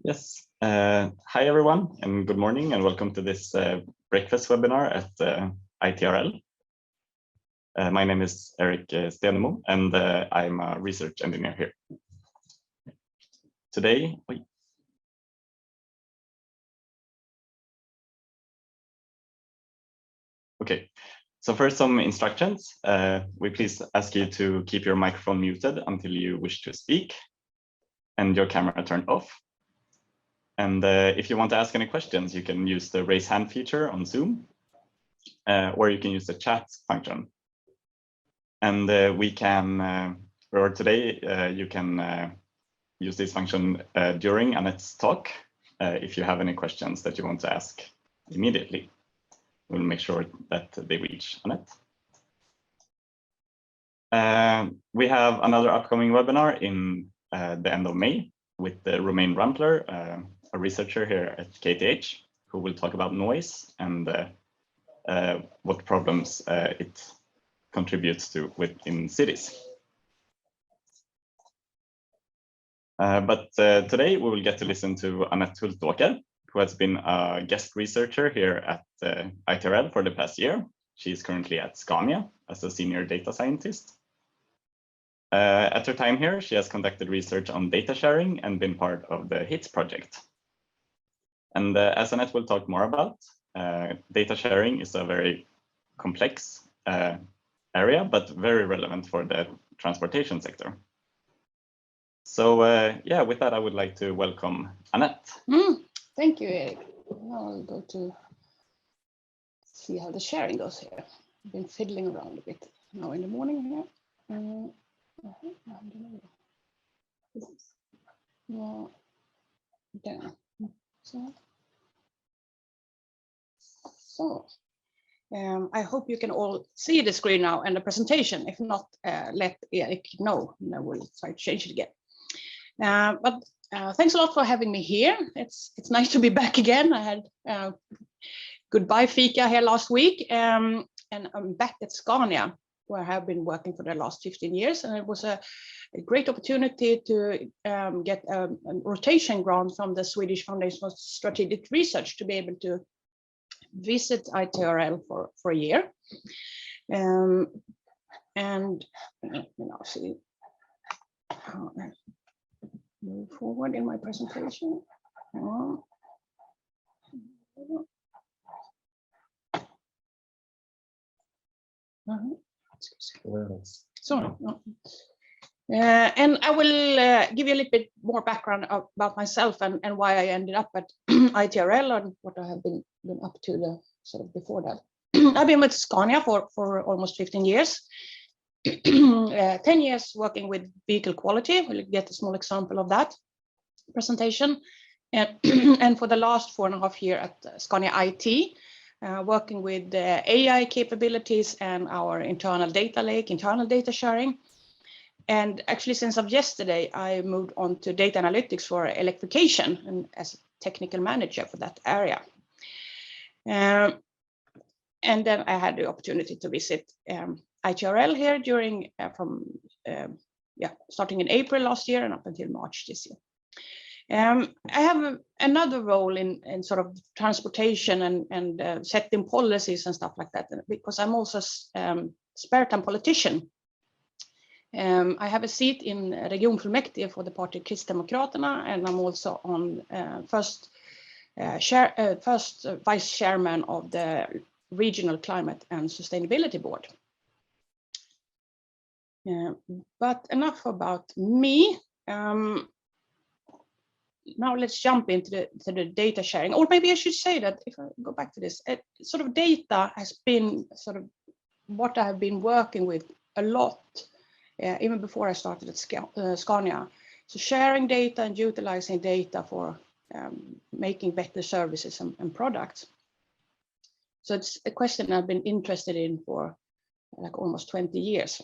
Yes. Hi, everyone, and good morning, and welcome to this breakfast webinar at ITRL. My name is Eric Stenemo, and I'm a research engineer here. Today, okay. So first, some instructions. We please ask you to keep your microphone muted until you wish to speak, and your camera turned off. And if you want to ask any questions, you can use the raise hand feature on Zoom, or you can use the chat function. And we can, or today, you can use this function during Annette's talk if you have any questions that you want to ask immediately. We'll make sure that they reach Annette. We have another upcoming webinar in the end of May with Romain Rampler, a researcher here at KTH, who will talk about noise and what problems it contributes to within cities. But today we will get to listen to Annette Hultåker, who has been a guest researcher here at ITRL for the past year. She is currently at Scania as a senior data scientist. At her time here, she has conducted research on data sharing and been part of the HITS project. And as Annette will talk more about, data sharing is a very complex area, but very relevant for the transportation sector. So yeah, with that, I would like to welcome Annette. Thank you, Eric. I'll go to see how the sharing goes here. I've been fiddling around a bit now in the morning here. I hope you can all see the screen now and the presentation. If not, let Eric know, and I will try to change it again. But thanks a lot for having me here. It's nice to be back again. I had goodbye fika here last week, and I'm back at Scania, where I have been working for the last 15 years. And it was a great opportunity to get a rotation grant from the Swedish Foundation for Strategic Research to be able to visit ITRL for a year. And see how I move forward in my presentation. Sorry. And I will give you a little bit more background about myself and why I ended up at ITRL and what I have been up to the sort of before that. I've been with Scania for almost 15 years. 10 years working with vehicle quality. We'll get a small example of that presentation. And for the last 4.5 years at Scania IT, working with AI capabilities and our internal data lake, internal data sharing. And actually, since of yesterday, I moved on to data analytics for electrification and as a technical manager for that area. And then I had the opportunity to visit ITRL here during starting in April last year and up until March this year. I have another role in sort of transportation and setting policies and stuff like that, because I'm also a spare time politician. I have a seat in Regionfullmäktige for the party Kristdemokraterna, and I'm also on first vice chairman of the Regional Climate and Sustainability Board. But enough about me. Now let's jump into the data sharing, or maybe I should say that if I go back to this, sort of data has been sort of what I have been working with a lot, even before I started at Scania. So sharing data and utilizing data for making better services and products. So it's a question I've been interested in for like almost 20 years.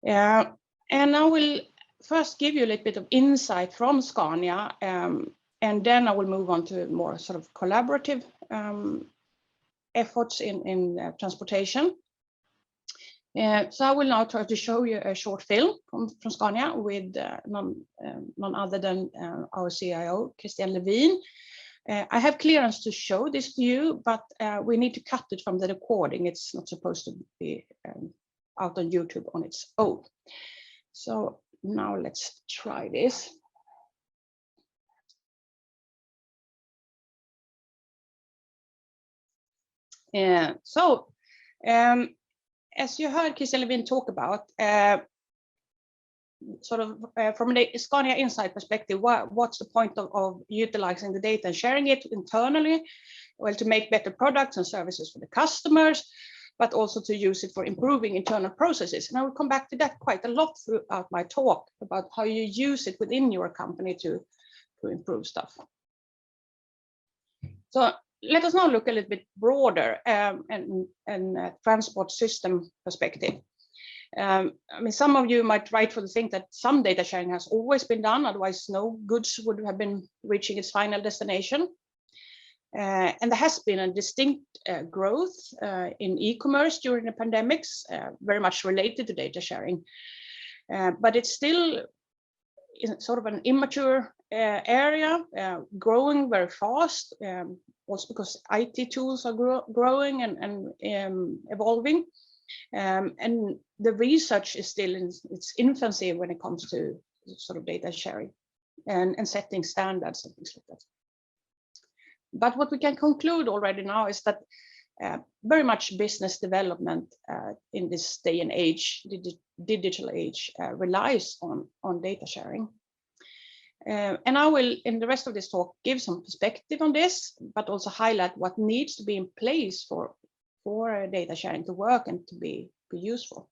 And I will first give you a little bit of insight from Scania, and then I will move on to more sort of collaborative efforts in transportation. So I will now try to show you a short film from Scania with none other than our CIO, Christian Levin. I have clearance to show this to you, but we need to cut it from the recording. It's not supposed to be out on YouTube on its own. So now let's try this. As you heard Christian Levin talk about, from the Scania Insight perspective, what's the point of utilizing the data and sharing it internally? Well, to make better products and services for the customers, but also to use it for improving internal processes. And I will come back to that quite a lot throughout my talk about how you use it within your company to improve stuff. So let us now look a little bit broader and transport system perspective. I mean, some of you might rightfully think that some data sharing has always been done, otherwise no goods would have been reaching its final destination. And there has been a distinct growth in e-commerce during the pandemics, very much related to data sharing. But it's still sort of an immature area, growing very fast, also because IT tools are growing and evolving. And the research is still in its infancy when it comes to sort of data sharing and setting standards and things like that. But what we can conclude already now is that very much business development in this day and age, digital age, relies on data sharing. And I will, in the rest of this talk, give some perspective on this, but also highlight what needs to be in place for data sharing to work and to be useful.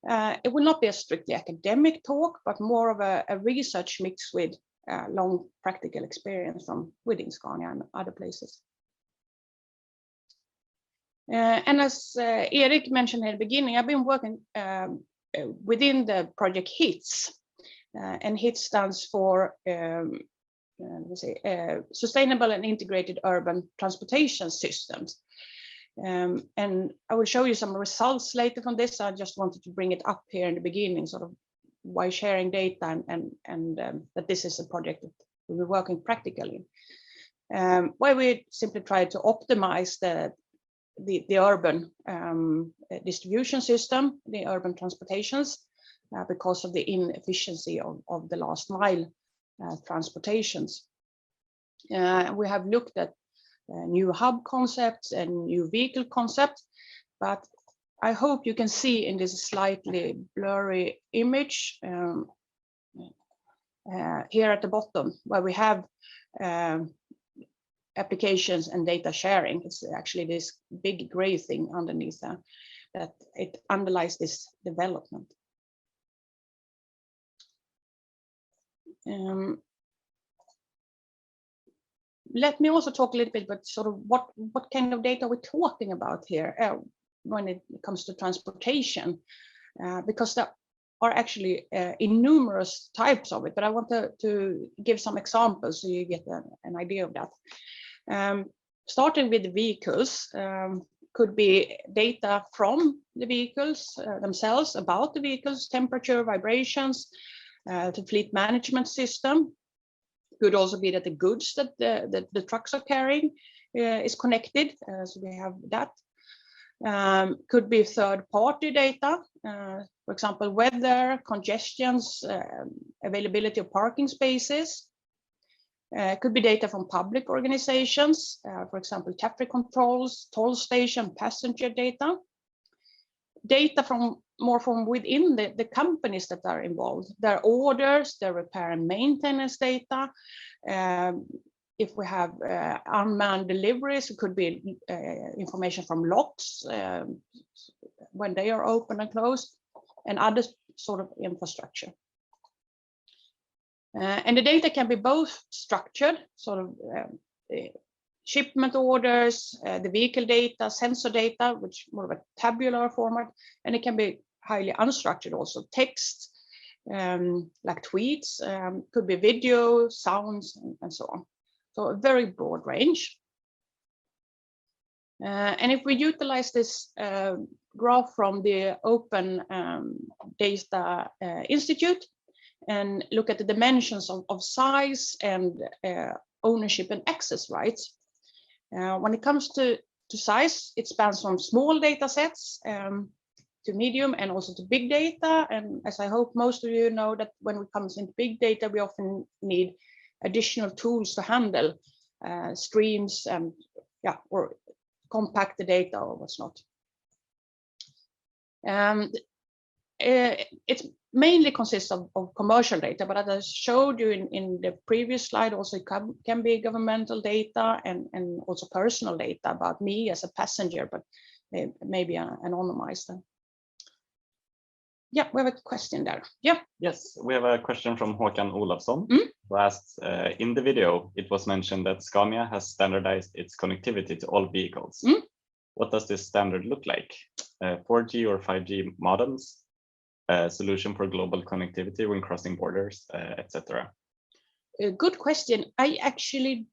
It will not be a strictly academic talk, but more of a research mixed with long practical experience from within Scania and other places. And as Erik mentioned at the beginning, I've been working within the project HITS, and HITS stands for Sustainable and Integrated Urban Transportation Systems. And I will show you some results later from this. I just wanted to bring it up here in the beginning, sort of why sharing data and that this is a project that we're working practically. Where we simply try to optimize the urban distribution system, the urban transportations, because of the inefficiency of the last mile transportations. We have looked at new hub concepts and new vehicle concepts, but I hope you can see in this slightly blurry image here at the bottom where we have applications and data sharing. It's actually this big gray thing underneath that it underlies this development. Let me also talk a little bit about sort of what kind of data we're talking about here when it comes to transportation, because there are actually innumerous types of it, but I want to give some examples so you get an idea of that. Starting with the vehicles, could be data from the vehicles themselves, about the vehicles, temperature, vibrations, the fleet management system. Could also be that the goods that the trucks are carrying is connected, so we have that. Could be third-party data, for example, weather, congestions, availability of parking spaces. Could be data from public organizations, for example, traffic controls, toll station, passenger data. Data from more from within the companies that are involved, their orders, their repair and maintenance data. If we have unmanned deliveries, it could be information from locks when they are open and closed, and other sort of infrastructure. And the data can be both structured, sort of shipment orders, the vehicle data, sensor data, which more of a tabular format, and it can be highly unstructured also, text, like tweets, could be video, sounds, and so on. So a very broad range. And if we utilize this graph from the Open Data Institute and look at the dimensions of size and ownership and access rights. When it comes to size, it spans from small data sets to medium and also to big data. And as I hope most of you know, that when it comes into big data, we often need additional tools to handle streams and or compact the data or what's not. It mainly consists of commercial data, but as I showed you in the previous slide, also it can be governmental data and also personal data about me as a passenger, but maybe anonymized. Yeah, we have a question there. Yeah. Yes, we have a question from Håkan Olafsson, who asked, in the video, it was mentioned that Scania has standardized its connectivity to all vehicles. What does this standard look like? 4G or 5G modems, solution for global connectivity when crossing borders, etc.? Good question. I actually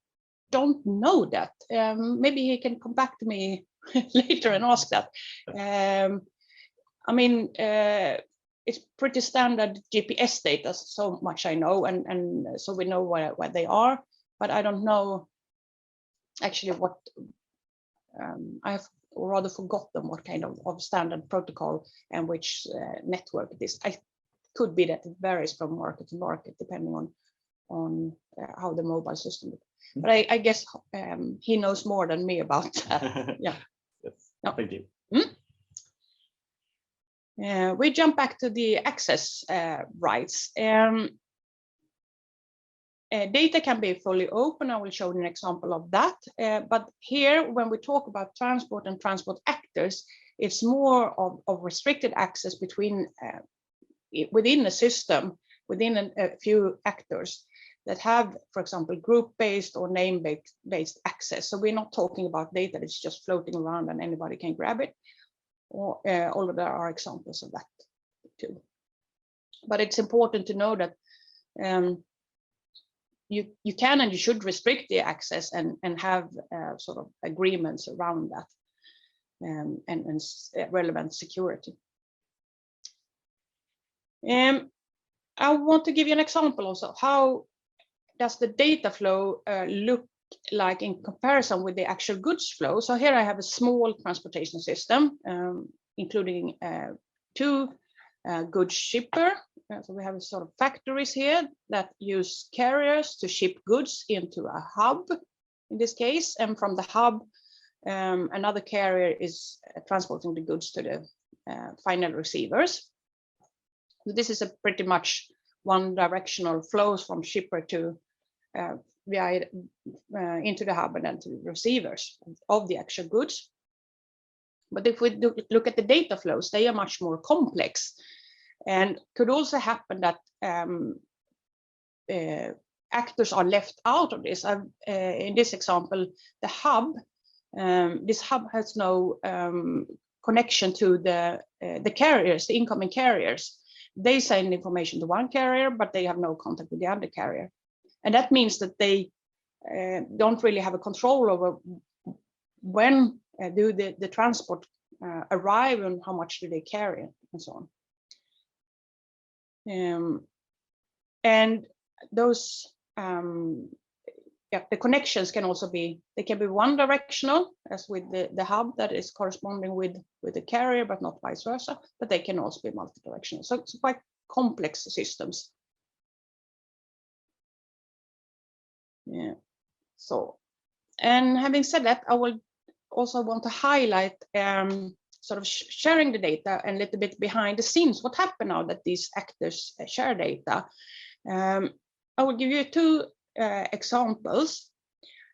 don't know that. Maybe he can come back to me later and ask that. I mean, it's pretty standard GPS data, so much I know, and so we know where they are, but I don't know actually what, I've rather forgotten what kind of standard protocol and which network it is. I could be that it varies from market to market depending on how the mobile system is. But I guess he knows more than me about that. Yeah. Yes. No. Thank you. We jump back to the access rights. Data can be fully open. I will show an example of that. But here, when we talk about transport and transport actors, it's more of restricted access between within a system, within a few actors that have, for example, group-based or name-based access. So we're not talking about data that's just floating around and anybody can grab it. Or although there are examples of that too. But it's important to know that you can and you should restrict the access and have sort of agreements around that and relevant security. I want to give you an example also. How does the data flow look like in comparison with the actual goods flow? So here I have a small transportation system, including two goods shipper. So we have sort of factories here that use carriers to ship goods into a hub, in this case, and from the hub, another carrier is transporting the goods to the final receivers. So this is a pretty much one-directional flows from shipper to into the hub and then to the receivers of the actual goods. But if we look at the data flows, they are much more complex, and could also happen that actors are left out of this. In this example, the hub, this hub has no connection to the carriers, the incoming carriers. They send information to one carrier, but they have no contact with the other carrier. And that means that they don't really have a control over when do the transport arrive and how much do they carry and so on. And those, the connections can also be, they can be one directional, as with the hub that is corresponding with the carrier, but not vice versa, but they can also be multi-directional. So it's quite complex systems. Yeah. So, and having said that, I will also want to highlight sort of sharing the data and a little bit behind the scenes. What happened now that these actors share data? I will give you two examples,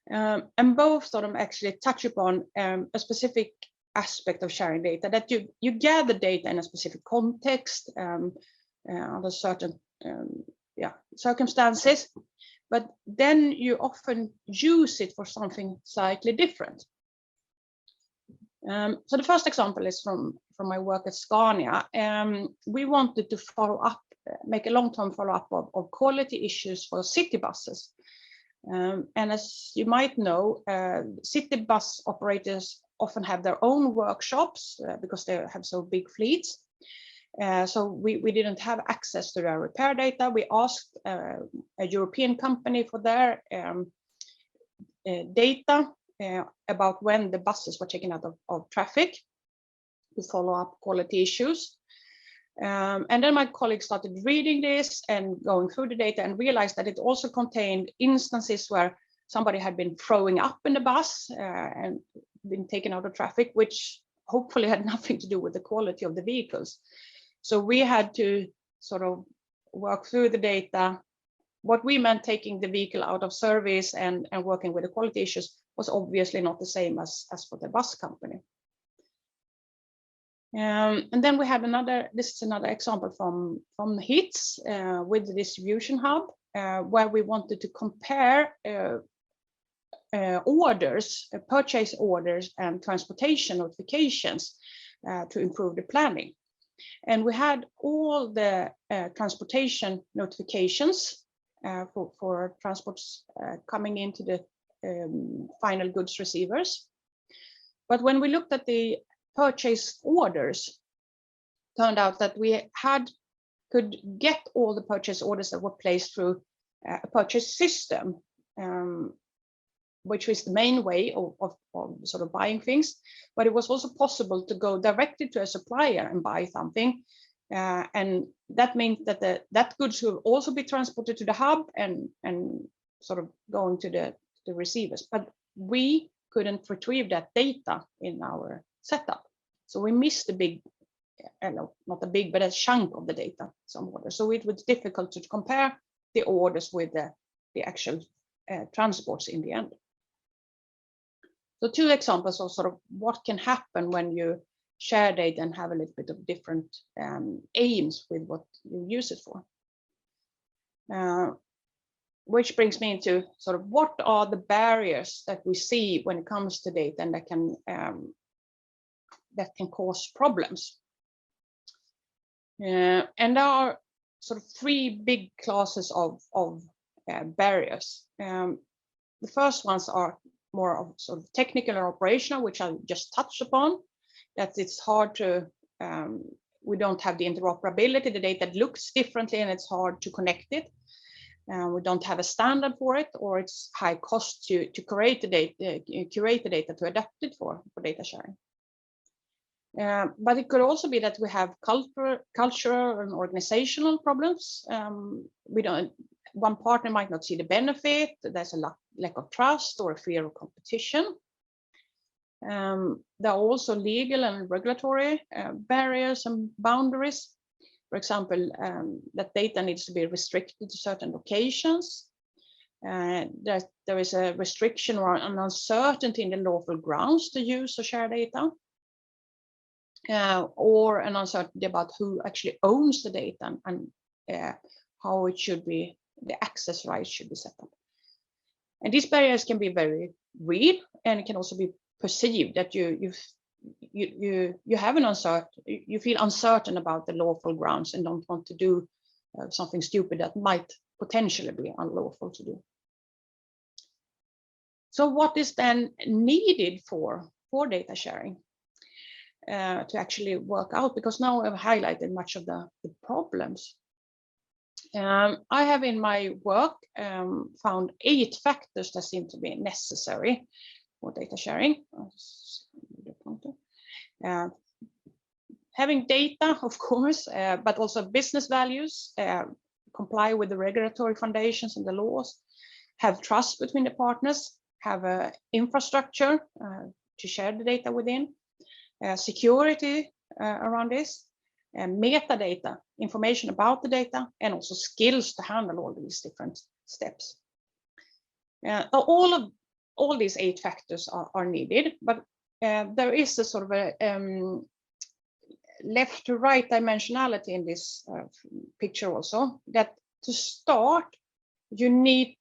and both of them actually touch upon a specific aspect of sharing data, that you gather data in a specific context under certain circumstances, but then you often use it for something slightly different. So the first example is from my work at Scania. We wanted to follow up, make a long-term follow-up of quality issues for city buses. And as you might know, city bus operators often have their own workshops because they have so big fleets. So we didn't have access to their repair data. We asked a European company for their data about when the buses were taken out of traffic to follow up quality issues. And then my colleagues started reading this and going through the data and realized that it also contained instances where somebody had been throwing up in the bus and been taken out of traffic, which hopefully had nothing to do with the quality of the vehicles. So we had to sort of work through the data. What we meant taking the vehicle out of service and working with the quality issues was obviously not the same as for the bus company. And then we had this is another example from HITS with the distribution hub, where we wanted to compare purchase orders and transportation notifications to improve the planning. And we had all the transportation notifications for transports coming into the final goods receivers. But when we looked at the purchase orders, turned out that we could get all the purchase orders that were placed through a purchase system, which was the main way of sort of buying things. But it was also possible to go directly to a supplier and buy something. And that means that that goods will also be transported to the hub and sort of going to the receivers. But we couldn't retrieve that data in our setup. So we missed a big, not a big, but a chunk of the data somewhere. So it was difficult to compare the orders with the actual transports in the end. So two examples of sort of what can happen when you share data and have a little bit of different aims with what you use it for. Which brings me into sort of what are the barriers that we see when it comes to data and that can cause problems. And there are sort of three big classes of barriers. The first ones are more of sort of technical and operational, which I just touched upon, that it's hard to, we don't have the interoperability, the data looks differently and it's hard to connect it. We don't have a standard for it, or it's high cost to curate the data to adapt it for data sharing. But it could also be that we have cultural and organizational problems. One partner might not see the benefit. There's a lack of trust or a fear of competition. There are also legal and regulatory barriers and boundaries. For example, that data needs to be restricted to certain locations. That there is a restriction or an uncertainty in the lawful grounds to use or share data. Or an uncertainty about who actually owns the data and how it should be, the access rights should be set up. And these barriers can be very real, and it can also be perceived that you have you feel uncertain about the lawful grounds and don't want to do something stupid that might potentially be unlawful to do. So what is then needed for data sharing to actually work out? Because now I've highlighted much of the problems. I have in my work found 8 factors that seem to be necessary for data sharing. Having data, of course, but also business values, comply with the regulatory foundations and the laws, have trust between the partners, have an infrastructure to share the data within, security around this, metadata, information about the data, and also skills to handle all these different steps. All these 8 factors are needed, but there is a sort of a left to right dimensionality in this picture also, that to start, you need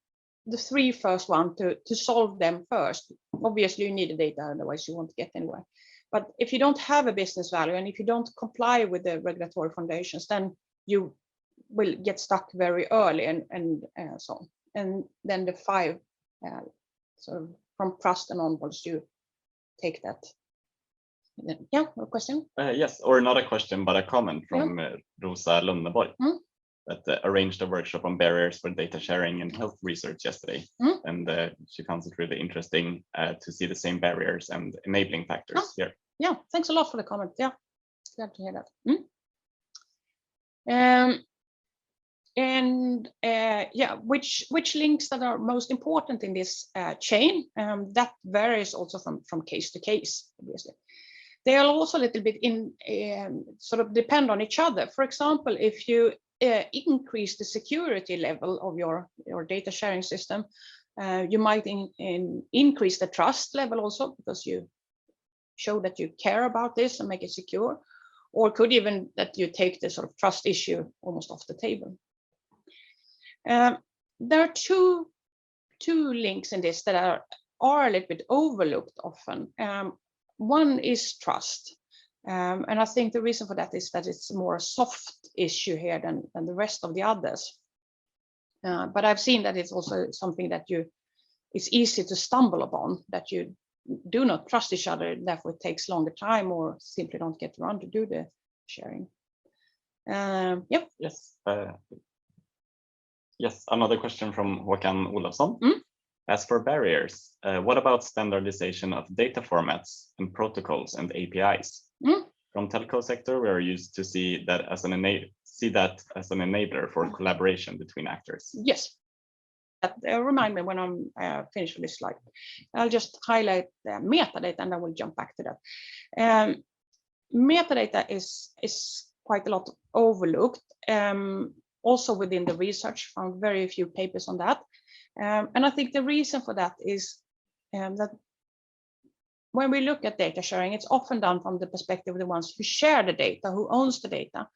the 3 first one to solve them first. Obviously, you need the data, otherwise you won't get anywhere. But if you don't have a business value and if you don't comply with the regulatory foundations, then you will get stuck very early and so on. And then the 5, sort of from trust and onwards, you take that Yeah, a question? Yes, or not a question, but a comment from Rosa Lundeborg that arranged a workshop on barriers for data sharing and health research yesterday. And she found it really interesting to see the same barriers and enabling factors here. Yeah, thanks a lot for the comment. Yeah, glad to hear that. Yeah, which links that are most important in this chain, that varies also from case to case, obviously. They are also a little bit sort of depend on each other. For example, if you increase the security level of your data sharing system, you might increase the trust level also, because you show that you care about this and make it secure, or could even that you take the sort of trust issue almost off the table. There are two links in this that are a little bit overlooked often. One is trust, and I think the reason for that is that it's more a soft issue here than the rest of the others. But I've seen that it's also something that it's easy to stumble upon, that you do not trust each other, therefore it takes longer time or simply don't get around to do the sharing. Yep. Yes, another question from Håkan Olofsson. As for barriers, what about standardization of data formats and protocols and APIs? From telco sector, we are used to see that as an enabler for collaboration between actors. Yes. Remind me when I'm finished with this slide. I'll just highlight the metadata and then we'll jump back to that. Metadata is quite a lot overlooked. Also within the research, found very few papers on that. And I think the reason for that is that when we look at data sharing, it's often done from the perspective of the ones who share the data, who owns the data,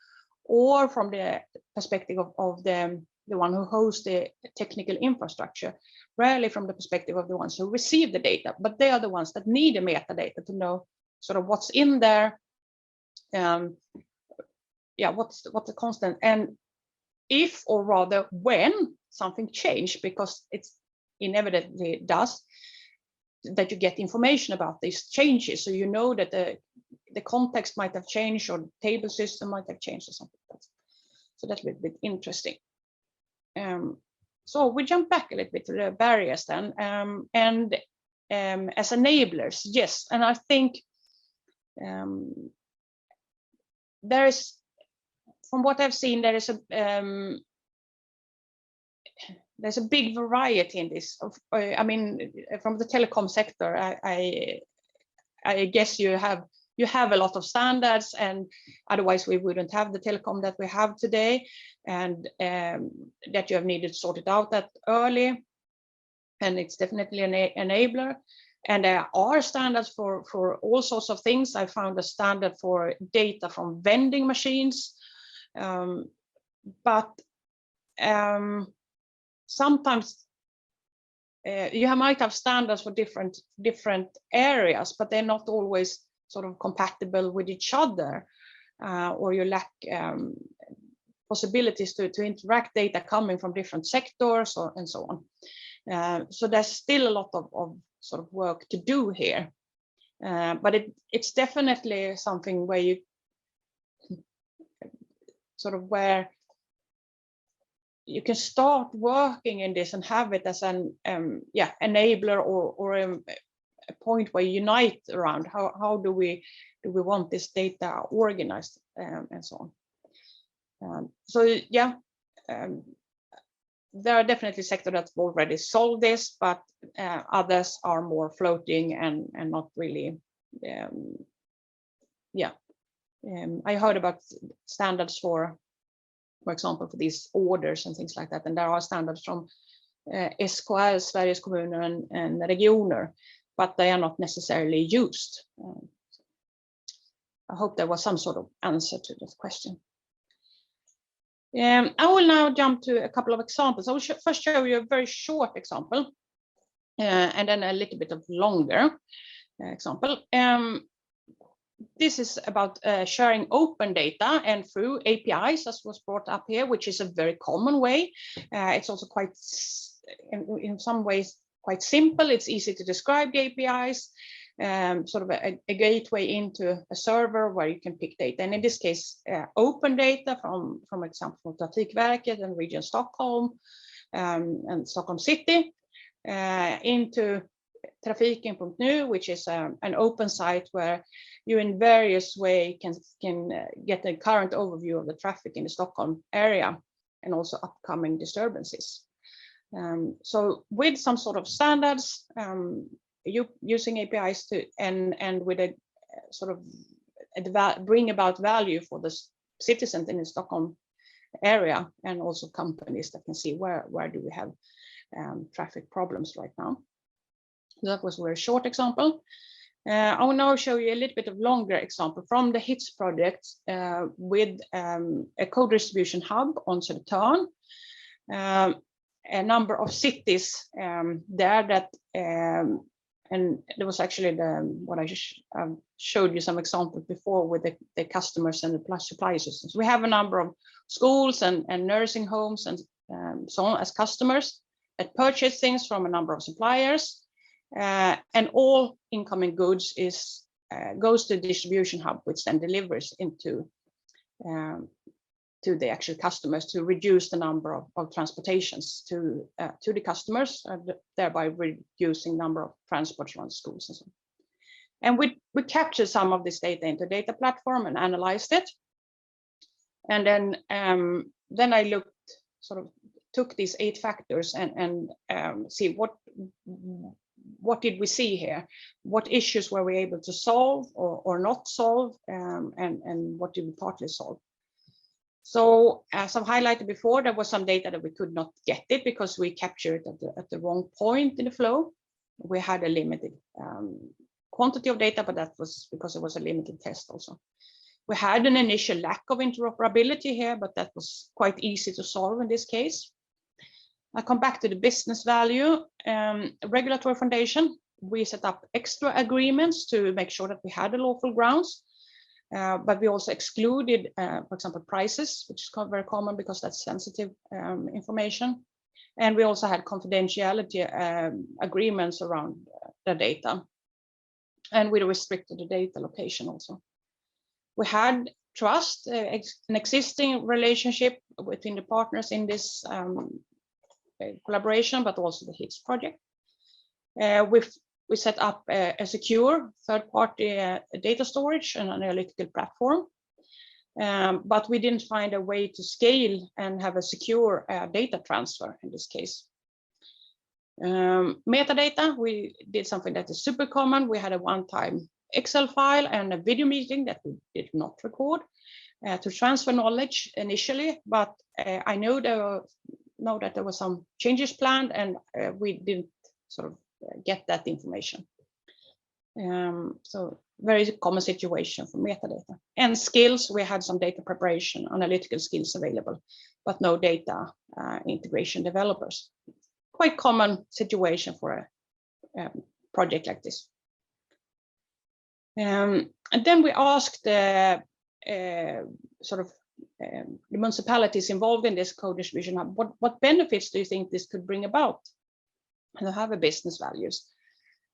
or from the perspective of the one who hosts the technical infrastructure, rarely from the perspective of the ones who receive the data, but they are the ones that need the metadata to know sort of what's in there, what's the constant, and if, or rather when, something changed, because it's inevitably does, that you get information about these changes, so you know that the context might have changed or the table system might have changed or something like that. So that's a little bit interesting. So we jump back a little bit to the barriers then, and as enablers, yes, and I think there is, from what I've seen, there is there's a big variety in this. I mean, from the telecom sector, I guess you have a lot of standards, and otherwise we wouldn't have the telecom that we have today, and that you have needed to sort it out that early, and it's definitely an enabler. And there are standards for all sorts of things. I found a standard for data from vending machines, but sometimes you might have standards for different areas, but they're not always sort of compatible with each other, or you lack possibilities to interact data coming from different sectors and so on. So there's still a lot of sort of work to do here, but it's definitely something where you sort of where you can start working in this and have it as an enabler or a point where you unite around how do we want this data organized, and so on. There are definitely sectors that already solved this, but others are more floating and not really. I heard about standards for example, for these orders and things like that, and there are standards from SKR, Sveriges kommuner and regioner, but they are not necessarily used. I hope there was some sort of answer to this question. I will now jump to a couple of examples. I will first show you a very short example, and then a little bit of longer example. This is about sharing open data and through APIs, as was brought up here, which is a very common way. It's also quite, in some ways, quite simple. It's easy to describe the APIs. sort of a gateway into a server where you can pick data. And in this case, open data from example, Trafikverket and Region Stockholm and Stockholm City into Trafiken.nu, which is an open site where you in various ways can get a current overview of the traffic in the Stockholm area and also upcoming disturbances. So with some sort of standards, using APIs to and with a sort of bring about value for the citizens in the Stockholm area and also companies that can see where do we have traffic problems right now. That was a very short example. I will now show you a little bit of longer example from the HITS project with a code distribution hub on Södertörn. A number of cities there that, and there was actually what I showed you some examples before with the customers and the supply systems. We have a number of schools and nursing homes and so on as customers that purchase things from a number of suppliers. And all incoming goods goes to the distribution hub, which then delivers into to the actual customers to reduce the number of transportations to the customers, thereby reducing number of transports around schools and so on. And we captured some of this data into data platform and analyzed it. And then I took these 8 factors and see what did we see here? What issues were we able to solve or not solve, and what did we partly solve? So as I've highlighted before, there was some data that we could not get it because we captured it at the wrong point in the flow. We had a limited quantity of data, but that was because it was a limited test also. We had an initial lack of interoperability here, but that was quite easy to solve in this case. I come back to the business value. Regulatory foundation, we set up extra agreements to make sure that we had the lawful grounds, but we also excluded, for example, prices, which is very common because that's sensitive information. And we also had confidentiality agreements around the data. And we restricted the data location also. We had trust, an existing relationship between the partners in this collaboration, but also the HITS project. We set up a secure third-party data storage and analytical platform, but we didn't find a way to scale and have a secure data transfer in this case. Metadata, we did something that is super common. We had a one-time Excel file and a video meeting that we did not record to transfer knowledge initially, but I know that there were some changes planned and we didn't sort of get that information. So very common situation for metadata. And skills, we had some data preparation, analytical skills available, but no data integration developers. Quite common situation for a project like this. And then we asked the municipalities involved in this code distribution hub, what benefits do you think this could bring about and have a business values?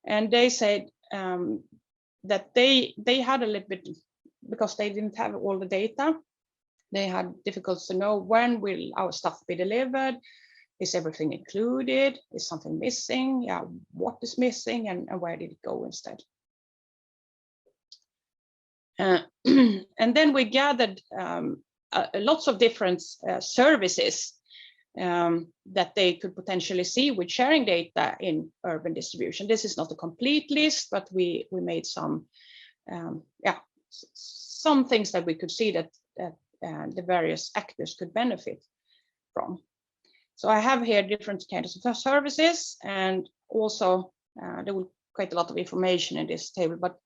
And they said that they had a little bit, because they didn't have all the data, they had difficulty to know when will our stuff be delivered, is everything included, is something missing, yeah, what is missing, and where did it go instead? And then we gathered lots of different services that they could potentially see with sharing data in urban distribution. This is not a complete list, but we made some things that we could see that the various actors could benefit from. So I have here different kinds of services, and also there will be quite a lot of information in this table, but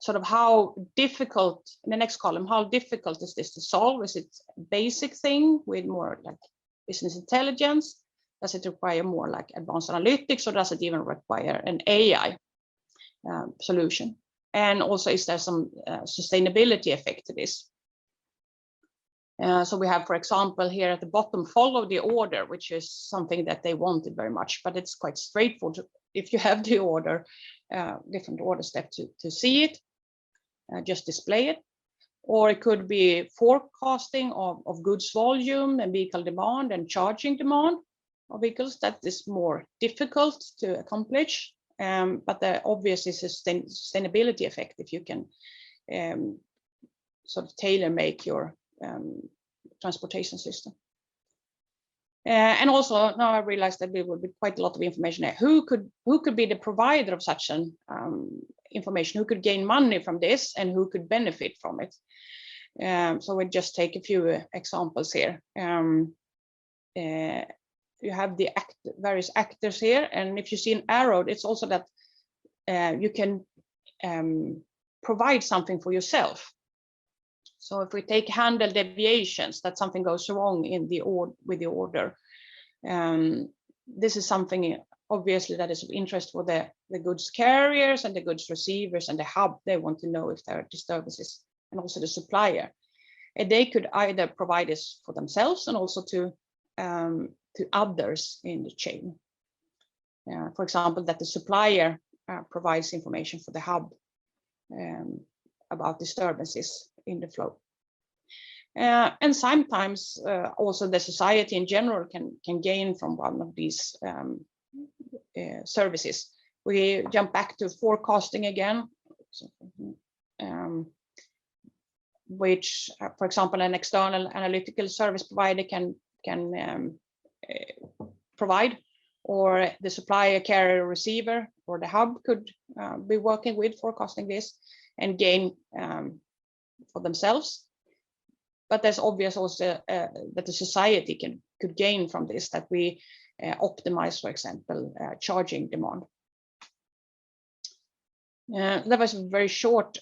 sort of how difficult, in the next column, how difficult is this to solve? Is it a basic thing with more like business intelligence? Does it require more like advanced analytics, or does it even require an AI solution? And also, is there some sustainability effect to this? So we have, for example, here at the bottom, follow the order, which is something that they wanted very much, but it's quite straightforward. If you have the order, different order steps to see it, just display it. Or it could be forecasting of goods volume and vehicle demand and charging demand of vehicles. That is more difficult to accomplish, but there obviously is a sustainability effect if you can sort of tailor make your transportation system. And also now I realized that there will be quite a lot of information there. Who could be the provider of such an information? Who could gain money from this and who could benefit from it? So we'll just take a few examples here. You have the various actors here, and if you see an arrow, it's also that you can provide something for yourself. So if we take handle deviations, that something goes wrong in with the order, this is something obviously that is of interest for the goods carriers and the goods receivers and the hub. They want to know if there are disturbances, and also the supplier. And they could either provide this for themselves and also to others in the chain. For example, that the supplier provides information for the hub about disturbances in the flow. And sometimes also the society in general can gain from one of these services. We jump back to forecasting again, which, for example, an external analytical service provider can provide, or the supplier, carrier, receiver, or the hub could be working with forecasting this and gain for themselves. But there's obvious also that the society could gain from this, that we optimize, for example, charging demand. That was a very short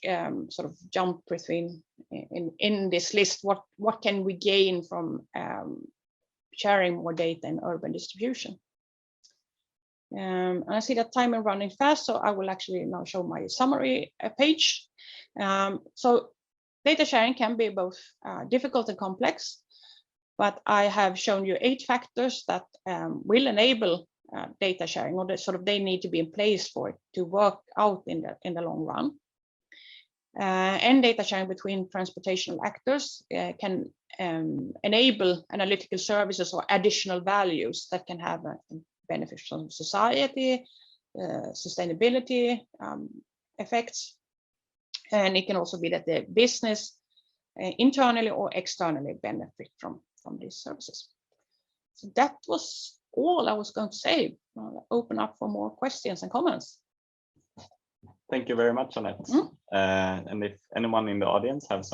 sort of jump between in this list. What can we gain from sharing more data in urban distribution? And I see that time is running fast, so I will actually now show my summary page. So data sharing can be both difficult and complex, but I have shown you 8 factors that will enable data sharing, or they need to be in place for it to work out in the long run. And data sharing between transportational actors can enable analytical services or additional values that can have a benefit on society, sustainability effects. And it can also be that the business internally or externally benefit from these services. So that was all I was going to say. I'll open up for more questions and comments. Thank you very much, Annette. And if anyone in the audience have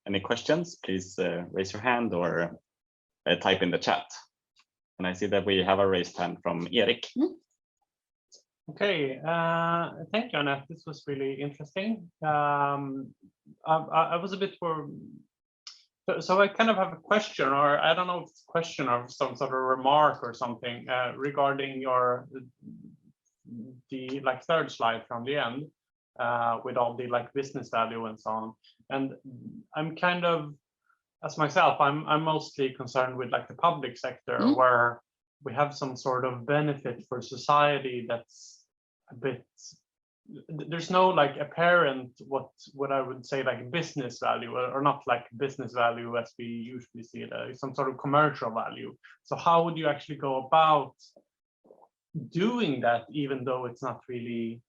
any questions, please raise your hand or type in the chat. And I see that we have a raised hand from Erik. Okay, thank you, Annette. This was really interesting. I was a bit more, so I kind of have a question, or I don't know if it's a question or some sort of remark or something regarding the third slide from the end with all the business value and so on. And I'm kind of, as myself, I'm mostly concerned with the public sector, where we have some sort of benefit for society that's a bit, there's no apparent what I would say business value, or not business value as we usually see it, some sort of commercial value. So how would you actually go about doing that, even though it's not really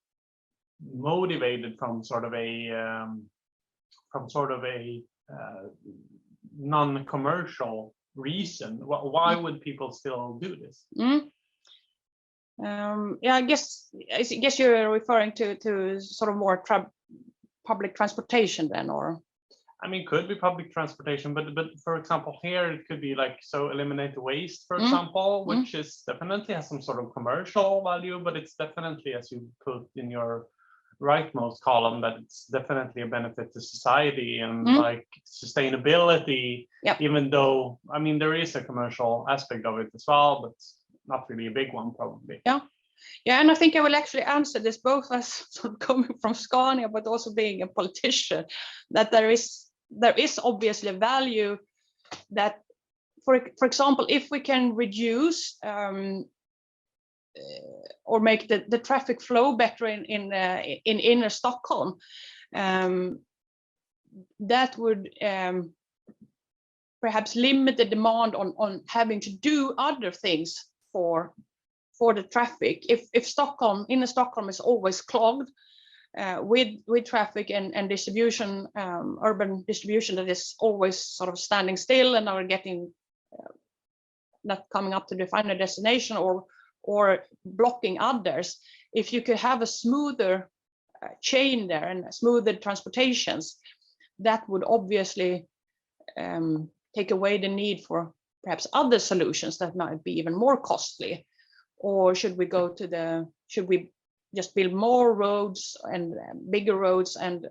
motivated from sort of a non-commercial reason? Why would people still do this? Yeah, I guess you're referring to sort of more public transportation then, or? I mean, could be public transportation, but for example, here it could be so eliminate the waste, for example, which is definitely has some sort of commercial value, but it's definitely, as you put in your rightmost column, that it's definitely a benefit to society and sustainability. Yep. Even though, I mean, there is a commercial aspect of it as well, but not really a big one, probably. Yeah, and I think I will actually answer this both as sort of coming from Scania, but also being a politician, that there is obviously value that, for example, if we can reduce or make the traffic flow better in inner Stockholm, that would perhaps limit the demand on having to do other things for the traffic. If inner Stockholm is always clogged with traffic and distribution, urban distribution that is always sort of standing still and are getting not coming up to the final destination or blocking others. If you could have a smoother chain there and smoother transportations, that would obviously take away the need for perhaps other solutions that might be even more costly. Or should we just build more roads and bigger roads and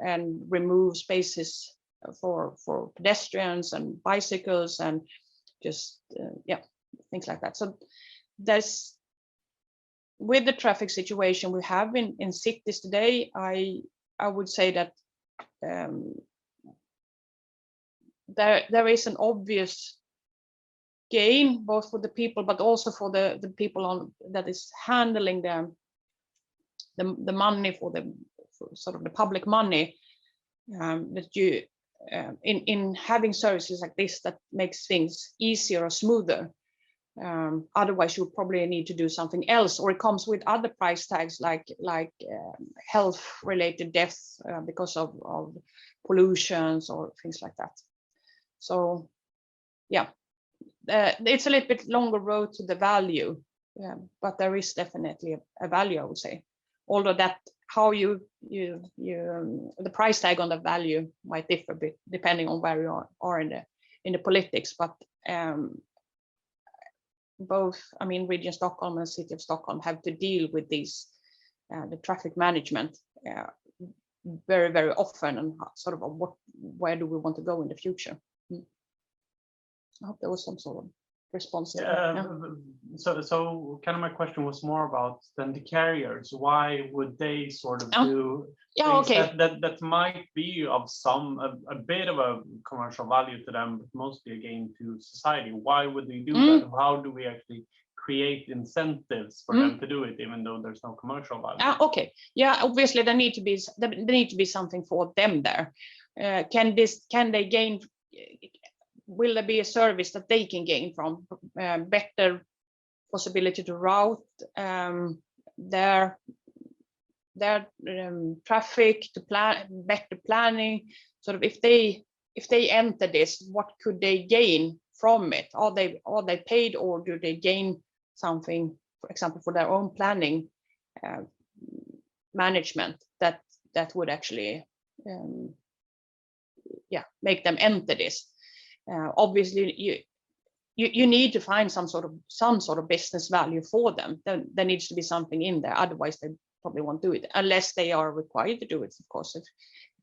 remove spaces for pedestrians and bicycles and just things like that. So there's, with the traffic situation we have in cities today, I would say that there is an obvious gain both for the people but also for the people that is handling the money for sort of the public money, that you in having services like this that makes things easier or smoother. Otherwise you probably need to do something else, or it comes with other price tags like health related deaths because of pollutions or things like that. So yeah, it's a little bit longer road to the value, but there is definitely a value, I would say. Although that how you the price tag on the value might differ a bit depending on where you are in the politics, but both, I mean, Region Stockholm and City of Stockholm have to deal with these the traffic management very, very often, and sort of where do we want to go in the future. I hope there was some sort of response. So kind of my question was more about then the carriers. Why would they sort of do things that might be of a bit of a commercial value to them, but mostly a gain to society? Why would they do that? How do we actually create incentives for them to do it, even though there's no commercial value? Obviously there need to be something for them there. Can they gain? Will there be a service that they can gain from? Better possibility to route their traffic, to plan better planning. Sort of if they enter this, what could they gain from it? Are they paid, or do they gain something, for example, for their own planning management that would actually make them enter this? Obviously you need to find some sort of business value for them. There needs to be something in there, otherwise they probably won't do it, unless they are required to do it, of course, if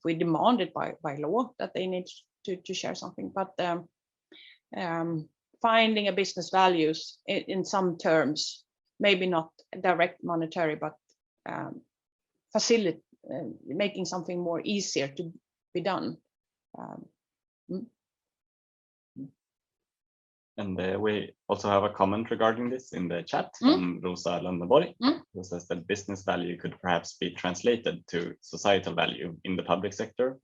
we demand it by law that they need to share something. But finding a business values in some terms, maybe not direct monetary, but facilitate making something more easier to be done. And we also have a comment regarding this in the chat from Rosa Landeborg, who says that business value could perhaps be translated to societal value in the public sector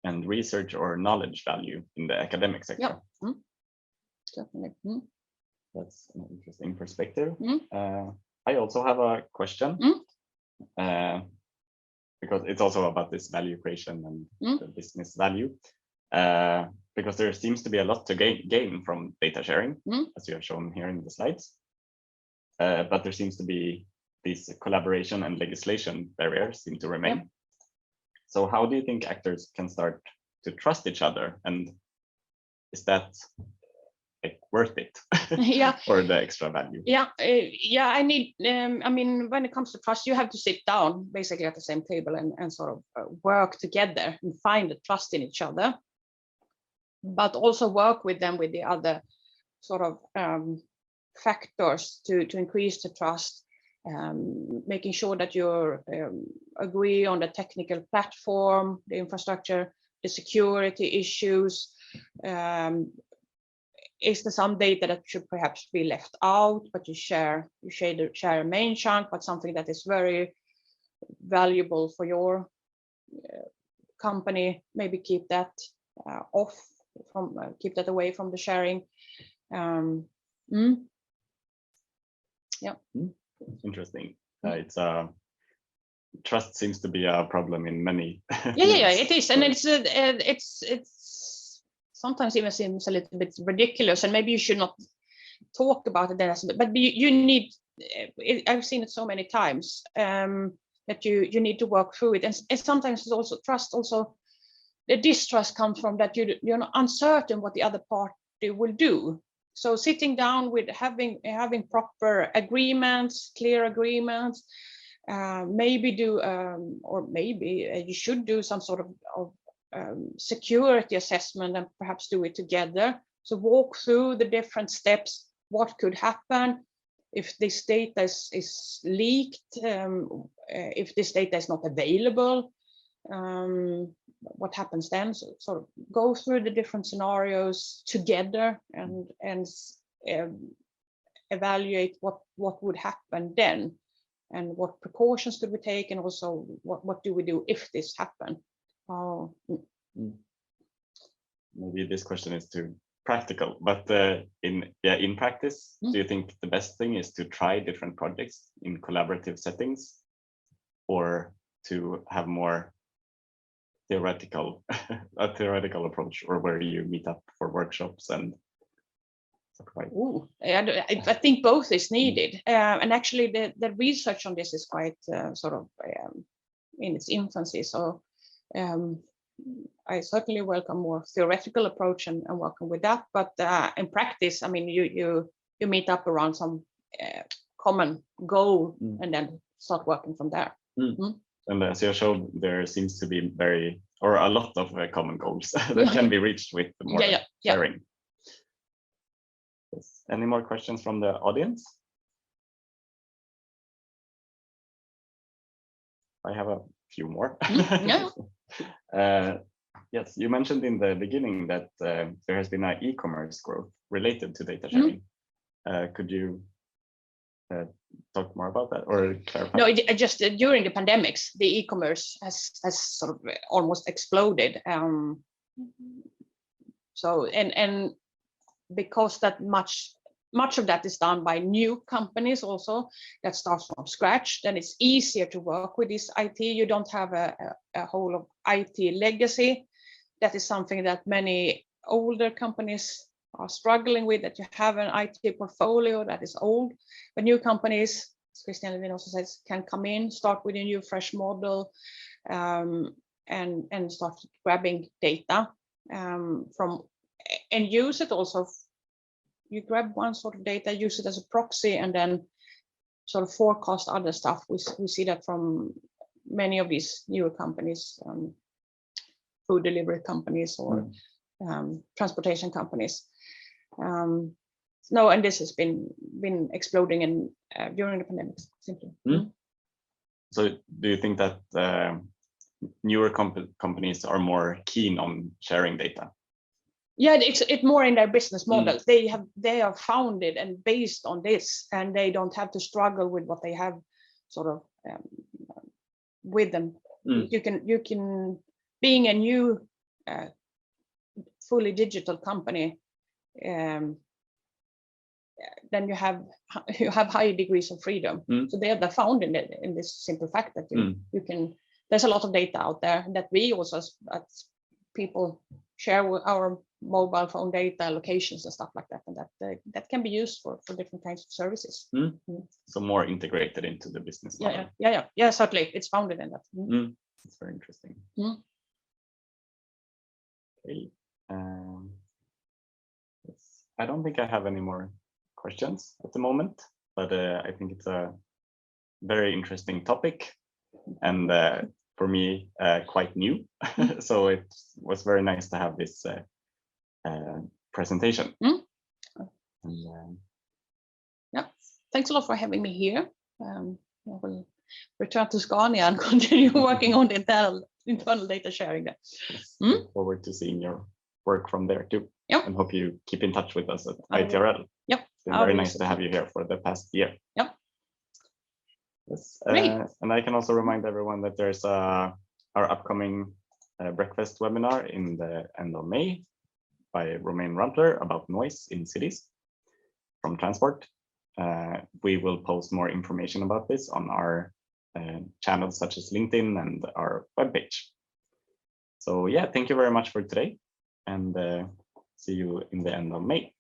and research or knowledge value in the academic sector. Definitely. That's an interesting perspective. I also have a question, because it's also about this value creation and the business value. Because there seems to be a lot to gain from data sharing, as you have shown here in the slides. But there seems to be these collaboration and legislation barriers seem to remain. So how do you think actors can start to trust each other? And is that worth it for the extra value? I mean, when it comes to trust, you have to sit down basically at the same table and sort of work together and find the trust in each other, but also work with them with the other sort of factors to increase the trust, making sure that you agree on the technical platform, the infrastructure, the security issues, is there some data that should perhaps be left out, but you share a main chunk, but something that is very valuable for your company, maybe keep that keep that away from the sharing. Yeah. Interesting. It's trust seems to be a problem in many. Yeah, it is, and it's sometimes even seems a little bit ridiculous, and maybe you should not talk about it then. But you need. I've seen it so many times that you need to work through it, and sometimes it's also trust. Also, the distrust comes from that you're not uncertain what the other party will do. So sitting down with having proper agreements, clear agreements, maybe you should do some sort of security assessment and perhaps do it together. So walk through the different steps, what could happen if this data is leaked, if this data is not available, what happens then? So sort of go through the different scenarios together and evaluate what would happen then, and what precautions could we take, and also what do we do if this happens. Maybe this question is too practical, but in practice, do you think the best thing is to try different projects in collaborative settings, or to have more theoretical approach, or where you meet up for workshops and stuff like that? Ooh, I think both is needed, and actually the research on this is quite sort of in its infancy. So I certainly welcome more theoretical approach and working with that. But in practice, I mean, you meet up around some common goal and then start working from there. And as you showed, there seems to be a lot of common goals that can be reached with more sharing. Yes. Any more questions from the audience? I have a few more. Yes, you mentioned in the beginning that there has been an e-commerce growth related to data sharing. Could you talk more about that or clarify? No, just during the pandemics, the e-commerce has sort of almost exploded. So and because that much of that is done by new companies also that starts from scratch, then it's easier to work with this IT. You don't have a whole of IT legacy. That is something that many older companies are struggling with, that you have an IT portfolio that is old. But new companies, as Christian Levin also says, can come in, start with a new fresh model, and start grabbing data from, and use it also. You grab one sort of data, use it as a proxy, and then sort of forecast other stuff. We see that from many of these newer companies, food delivery companies or transportation companies. No, and this has been exploding during the pandemic simply. So do you think that newer companies are more keen on sharing data? Yeah, it's more in their business model. They are founded and based on this, and they don't have to struggle with what they have sort of with them. You can being a new fully digital company, then you have high degrees of freedom. So they're found in this simple fact that you can. There's a lot of data out there that we also as people share with our mobile phone data, locations and stuff like that, and that can be used for different kinds of services. So more integrated into the business model. Yeah, certainly it's founded in that. It's very interesting. Okay. I don't think I have any more questions at the moment, but I think it's a very interesting topic, and for me quite new. So it was very nice to have this presentation. Yeah, thanks a lot for having me here. I will return to Scania and continue working on the internal data sharing there. Look forward to seeing your work from there too. Yep. And hope you keep in touch with us at I will. ITRL. Yep. It's been very nice to have you here for the past year. Yep. Yes. Great. And I can also remind everyone that there's our upcoming breakfast webinar in the end of May by Romain Rundler about noise in cities from transport. We will post more information about this on our channels such as LinkedIn and our webpage. So yeah, thank you very much for today, and see you in the end of May.